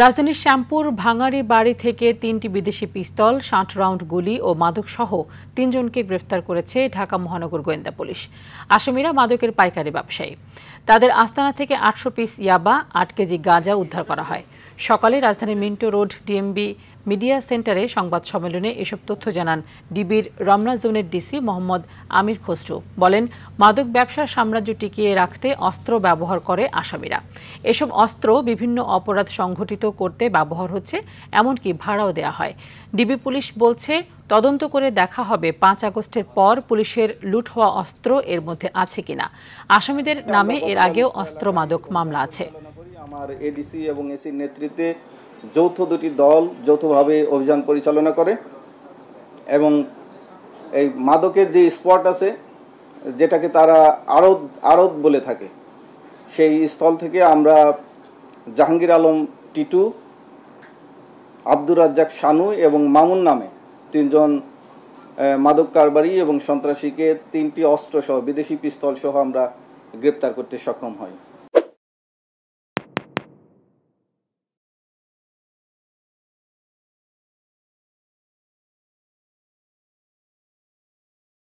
রাজধানীর শ্যামপুর ভাঙাড়ি বাড়ি থেকে ৩টি বিদেশি পিস্তল, ৬০ রাউন্ড গুলি ও মাদকসহ ৩ জনকে গ্রেফতার করেছে ঢাকা মহানগর গোয়েন্দা পুলিশ। আসামিরা মাদকের পাইকারি ব্যবসায়ী। তাদের আস্তানা থেকে ৮০০ পিস ইয়াবা, ৮ কেজি গাঁজা উদ্ধার করা হয়। সকালে রাজধানীর মিন্টো রোড ডিএমবি মিডিয়া সেন্টারে সংবাদ সম্মেলনে এসব তথ্য জানান ডিবির রমনা জোনের ডিসি মোহাম্মদ আমির খসরু। বলেন, মাদক ব্যবসার সাম্রাজ্য টিকিয়ে রাখতে অস্ত্র ব্যবহার করে আসামিরা। এসব অস্ত্র বিভিন্ন অপরাধ সংঘটিত করতে ব্যবহার হচ্ছে, এমনকি ভাড়াও দেওয়া হয়। ডিবি পুলিশ বলছে, তদন্ত করে দেখা হবে ৫ আগস্টের পর পুলিশের লুট হওয়া অস্ত্র এর মধ্যে আছে কিনা। আসামিদের নামে এর আগেও অস্ত্র মাদক মামলা আছে। আমার এডিসি এবং এসির নেতৃত্বে যৌথ দুটি দল যৌথভাবে অভিযান পরিচালনা করে এবং এই মাদকের যে স্পট আছে, যেটাকে তারা আড়ত বলে থাকে, সেই স্থল থেকে আমরা জাহাঙ্গীর আলম টিটু, আব্দুর রাজ্জাক শানু এবং মামুন নামে ৩ জন মাদক কারবারি এবং সন্ত্রাসীকে ৩টি অস্ত্র সহ বিদেশি পিস্তল সহ আমরা গ্রেপ্তার করতে সক্ষম হই।